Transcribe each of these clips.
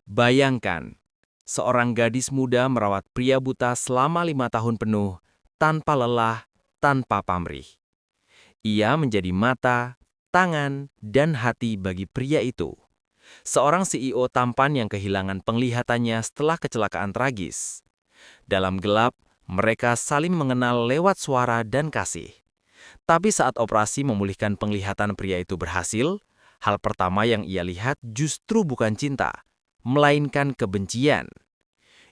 Bayangkan, seorang gadis muda merawat pria buta selama 5 tahun penuh, tanpa lelah, tanpa pamrih. Ia menjadi mata, tangan, dan hati bagi pria itu. Seorang CEO tampan yang kehilangan penglihatannya setelah kecelakaan tragis. Dalam gelap, mereka saling mengenal lewat suara dan kasih. Tapi saat operasi memulihkan penglihatan pria itu berhasil, hal pertama yang ia lihat justru bukan cinta, melainkan kebencian.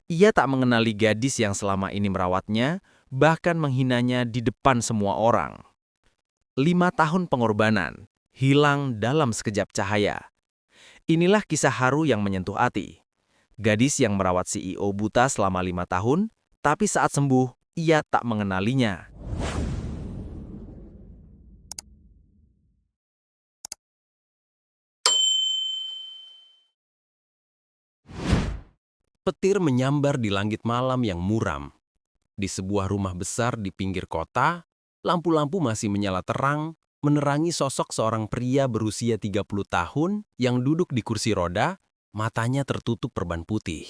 Ia tak mengenali gadis yang selama ini merawatnya, bahkan menghinanya di depan semua orang. 5 tahun pengorbanan, hilang dalam sekejap cahaya. Inilah kisah haru yang menyentuh hati. Gadis yang merawat CEO buta selama 5 tahun, tapi saat sembuh, ia tak mengenalinya. Petir menyambar di langit malam yang muram. Di sebuah rumah besar di pinggir kota, lampu-lampu masih menyala terang, menerangi sosok seorang pria berusia 30 tahun yang duduk di kursi roda, matanya tertutup perban putih.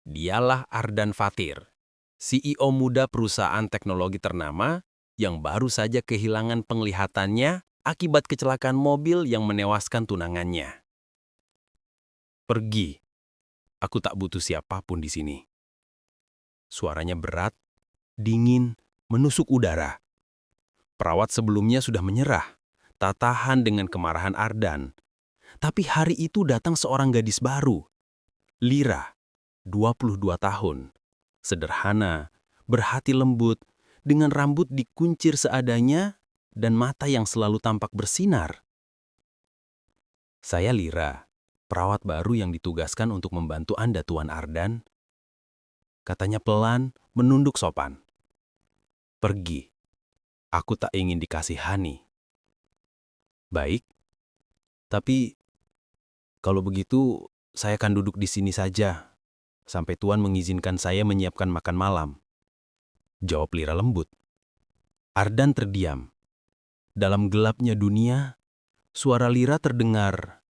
Dialah Ardan Fatir, CEO muda perusahaan teknologi ternama yang baru saja kehilangan penglihatannya akibat kecelakaan mobil yang menewaskan tunangannya. Pergi. Aku tak butuh siapapun di sini. Suaranya berat, dingin, menusuk udara. Perawat sebelumnya sudah menyerah, tak tahan dengan kemarahan Ardan. Tapi hari itu datang seorang gadis baru. Lira, 22 tahun. Sederhana, berhati lembut, dengan rambut dikuncir seadanya dan mata yang selalu tampak bersinar. Saya Lira, perawat baru yang ditugaskan untuk membantu Anda, Tuan Ardan. Katanya pelan, menunduk sopan. Pergi. Aku tak ingin dikasihani. Baik. Tapi, kalau begitu, saya akan duduk di sini saja, sampai Tuan mengizinkan saya menyiapkan makan malam. Jawab Lira lembut. Ardan terdiam. Dalam gelapnya dunia, suara Lira terdengar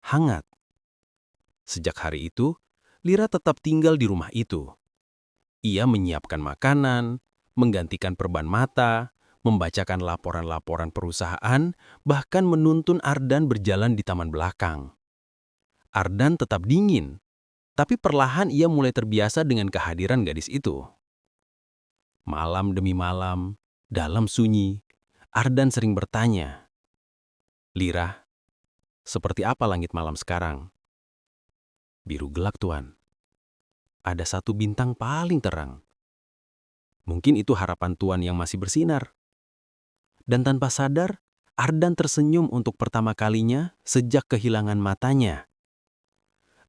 hangat. Sejak hari itu, Lira tetap tinggal di rumah itu. Ia menyiapkan makanan, menggantikan perban mata, membacakan laporan-laporan perusahaan, bahkan menuntun Ardan berjalan di taman belakang. Ardan tetap dingin, tapi perlahan ia mulai terbiasa dengan kehadiran gadis itu. Malam demi malam, dalam sunyi, Ardan sering bertanya, "Lira, seperti apa langit malam sekarang?" "Biru gelap, Tuan. Ada satu bintang paling terang. Mungkin itu harapan Tuan yang masih bersinar." Dan tanpa sadar, Ardan tersenyum untuk pertama kalinya sejak kehilangan matanya.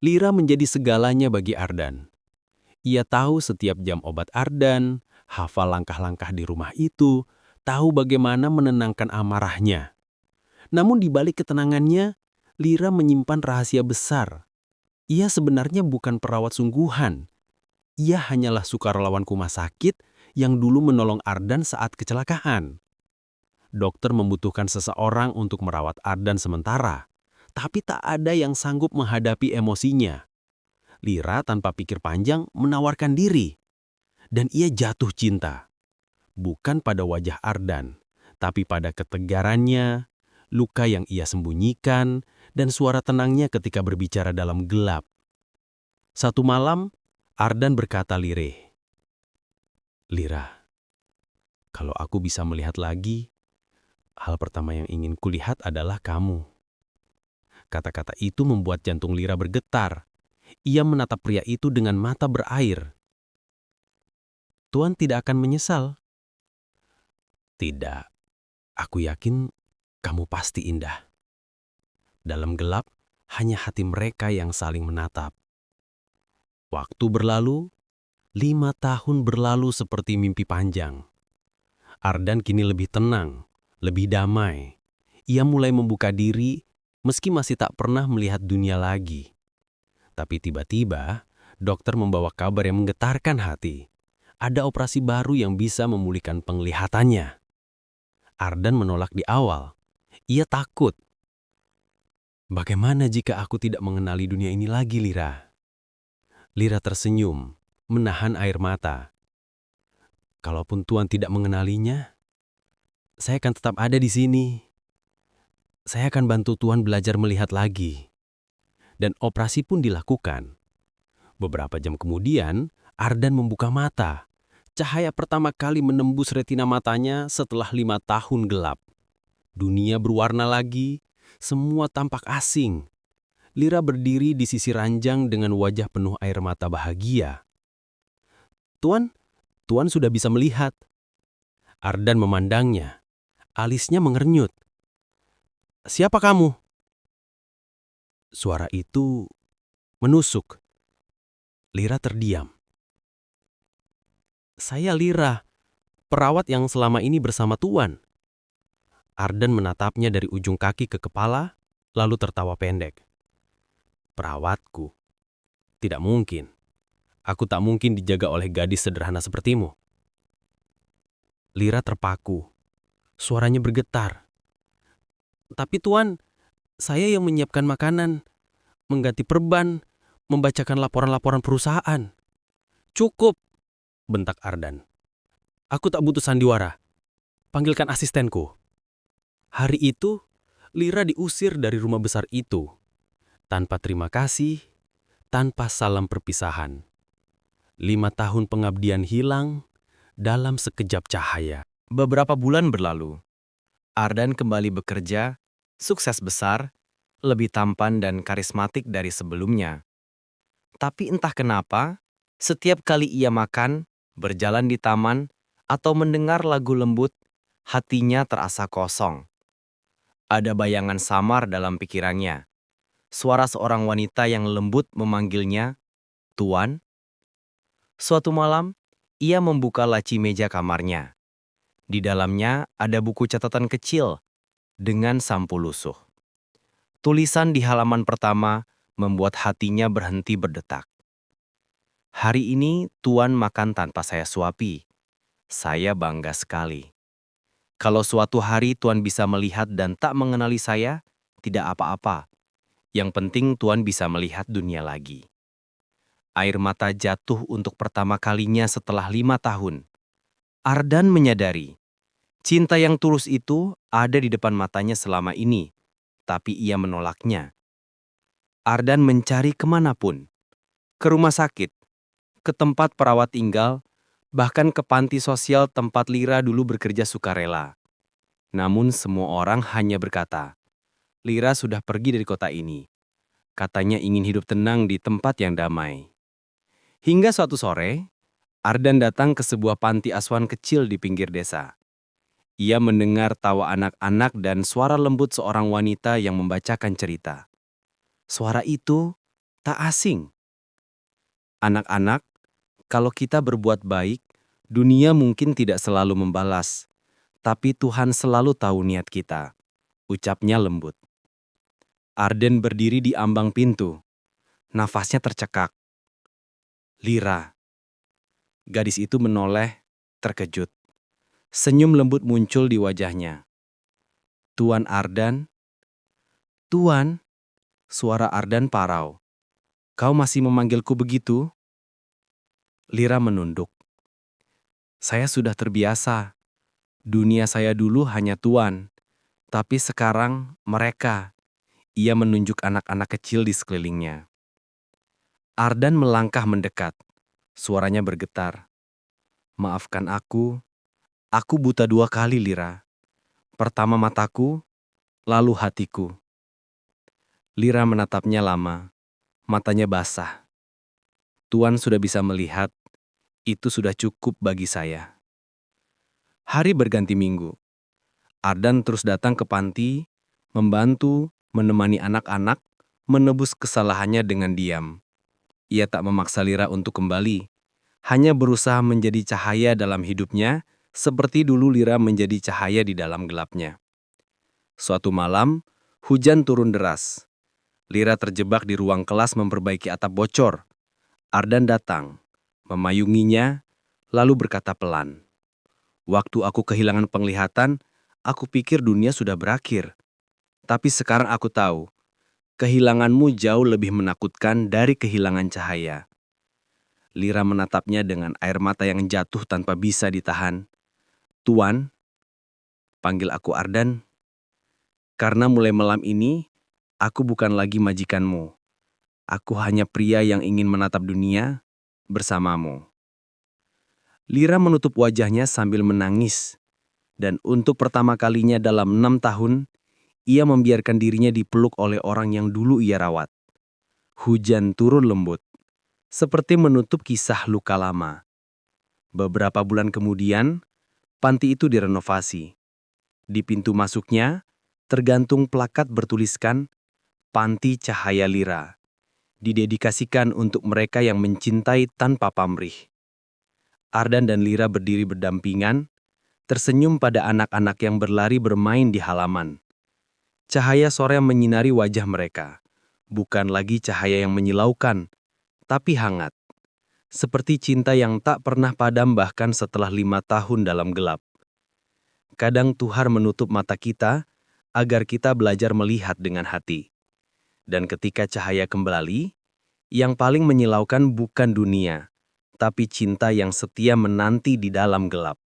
Lira menjadi segalanya bagi Ardan. Ia tahu setiap jam obat Ardan, hafal langkah-langkah di rumah itu, tahu bagaimana menenangkan amarahnya. Namun di balik ketenangannya, Lira menyimpan rahasia besar. Ia sebenarnya bukan perawat sungguhan. Ia hanyalah sukarelawan rumah sakit yang dulu menolong Ardan saat kecelakaan. Dokter membutuhkan seseorang untuk merawat Ardan sementara, tapi tak ada yang sanggup menghadapi emosinya. Lira tanpa pikir panjang menawarkan diri, dan ia jatuh cinta. Bukan pada wajah Ardan, tapi pada ketegarannya, luka yang ia sembunyikan, dan suara tenangnya ketika berbicara dalam gelap. Satu malam, Ardan berkata lirih, "Lira, kalau aku bisa melihat lagi, hal pertama yang ingin kulihat adalah kamu." Kata-kata itu membuat jantung Lira bergetar. Ia menatap pria itu dengan mata berair. "Tuan tidak akan menyesal." "Tidak, aku yakin kamu pasti indah." Dalam gelap, hanya hati mereka yang saling menatap. Waktu berlalu, 5 tahun berlalu seperti mimpi panjang. Ardan kini lebih tenang, lebih damai. Ia mulai membuka diri, meski masih tak pernah melihat dunia lagi. Tapi tiba-tiba, dokter membawa kabar yang menggetarkan hati. Ada operasi baru yang bisa memulihkan penglihatannya. Ardan menolak di awal. Ia takut. Bagaimana jika aku tidak mengenali dunia ini lagi, Lira? Lira tersenyum, menahan air mata. Kalaupun Tuan tidak mengenalinya, saya akan tetap ada di sini. Saya akan bantu Tuan belajar melihat lagi. Dan operasi pun dilakukan. Beberapa jam kemudian, Ardan membuka mata. Cahaya pertama kali menembus retina matanya setelah 5 tahun gelap. Dunia berwarna lagi, semua tampak asing. Lira berdiri di sisi ranjang dengan wajah penuh air mata bahagia. Tuan, Tuan sudah bisa melihat. Ardan memandangnya. Alisnya mengernyut. Siapa kamu? Suara itu menusuk. Lira terdiam. Saya Lira, perawat yang selama ini bersama Tuan. Ardan menatapnya dari ujung kaki ke kepala, lalu tertawa pendek. Perawatku? Tidak mungkin. Aku tak mungkin dijaga oleh gadis sederhana sepertimu. Lira terpaku. Suaranya bergetar. Tapi Tuan, saya yang menyiapkan makanan, mengganti perban, membacakan laporan-laporan perusahaan. Cukup, bentak Ardan. Aku tak butuh sandiwara. Panggilkan asistenku. Hari itu, Lira diusir dari rumah besar itu. Tanpa terima kasih, tanpa salam perpisahan. 5 tahun pengabdian hilang dalam sekejap cahaya. Beberapa bulan berlalu. Ardan kembali bekerja, sukses besar, lebih tampan dan karismatik dari sebelumnya. Tapi entah kenapa, setiap kali ia makan, berjalan di taman, atau mendengar lagu lembut, hatinya terasa kosong. Ada bayangan samar dalam pikirannya. Suara seorang wanita yang lembut memanggilnya, "Tuan." Suatu malam, ia membuka laci meja kamarnya. Di dalamnya ada buku catatan kecil dengan sampul lusuh. Tulisan di halaman pertama membuat hatinya berhenti berdetak. Hari ini Tuan makan tanpa saya suapi. Saya bangga sekali. Kalau suatu hari Tuan bisa melihat dan tak mengenali saya, tidak apa-apa. Yang penting Tuan bisa melihat dunia lagi. Air mata jatuh untuk pertama kalinya setelah 5 tahun. Ardan menyadari, cinta yang tulus itu ada di depan matanya selama ini, tapi ia menolaknya. Ardan mencari kemanapun, ke rumah sakit, ke tempat perawat tinggal, bahkan ke panti sosial tempat Lira dulu bekerja sukarela. Namun semua orang hanya berkata, Lira sudah pergi dari kota ini. Katanya ingin hidup tenang di tempat yang damai. Hingga suatu sore, Ardan datang ke sebuah panti asuhan kecil di pinggir desa. Ia mendengar tawa anak-anak dan suara lembut seorang wanita yang membacakan cerita. Suara itu tak asing. Anak-anak, kalau kita berbuat baik, dunia mungkin tidak selalu membalas. Tapi Tuhan selalu tahu niat kita, ucapnya lembut. Ardan berdiri di ambang pintu. Nafasnya tercekak. Lira. Gadis itu menoleh, terkejut. Senyum lembut muncul di wajahnya. Tuan Ardan? Tuan? Suara Ardan parau. Kau masih memanggilku begitu? Lira menunduk. Saya sudah terbiasa. Dunia saya dulu hanya Tuan. Tapi sekarang mereka. Ia menunjuk anak-anak kecil di sekelilingnya. Ardan melangkah mendekat. Suaranya bergetar. Maafkan aku buta 2 kali, Lira. Pertama mataku, lalu hatiku. Lira menatapnya lama. Matanya basah. Tuan sudah bisa melihat, itu sudah cukup bagi saya. Hari berganti minggu. Ardan terus datang ke panti, membantu, menemani anak-anak, menebus kesalahannya dengan diam. Ia tak memaksa Lira untuk kembali, hanya berusaha menjadi cahaya dalam hidupnya, seperti dulu Lira menjadi cahaya di dalam gelapnya. Suatu malam, hujan turun deras. Lira terjebak di ruang kelas memperbaiki atap bocor. Ardan datang, memayunginya, lalu berkata pelan, "Waktu aku kehilangan penglihatan, aku pikir dunia sudah berakhir. Tapi sekarang aku tahu, Kehilanganmu jauh lebih menakutkan dari kehilangan cahaya. Lira menatapnya dengan air mata yang jatuh tanpa bisa ditahan. Tuan, panggil aku Ardan. Karena mulai malam ini, aku bukan lagi majikanmu. Aku hanya pria yang ingin menatap dunia bersamamu. Lira menutup wajahnya sambil menangis. Dan untuk pertama kalinya dalam 6 tahun, ia membiarkan dirinya dipeluk oleh orang yang dulu ia rawat. Hujan turun lembut, seperti menutup kisah luka lama. Beberapa bulan kemudian, panti itu direnovasi. Di pintu masuknya, tergantung plakat bertuliskan Panti Cahaya Lira, didedikasikan untuk mereka yang mencintai tanpa pamrih. Ardan dan Lira berdiri berdampingan, tersenyum pada anak-anak yang berlari bermain di halaman. Cahaya sore menyinari wajah mereka, bukan lagi cahaya yang menyilaukan, tapi hangat. Seperti cinta yang tak pernah padam bahkan setelah 5 tahun dalam gelap. Kadang Tuhan menutup mata kita agar kita belajar melihat dengan hati. Dan ketika cahaya kembali, yang paling menyilaukan bukan dunia, tapi cinta yang setia menanti di dalam gelap.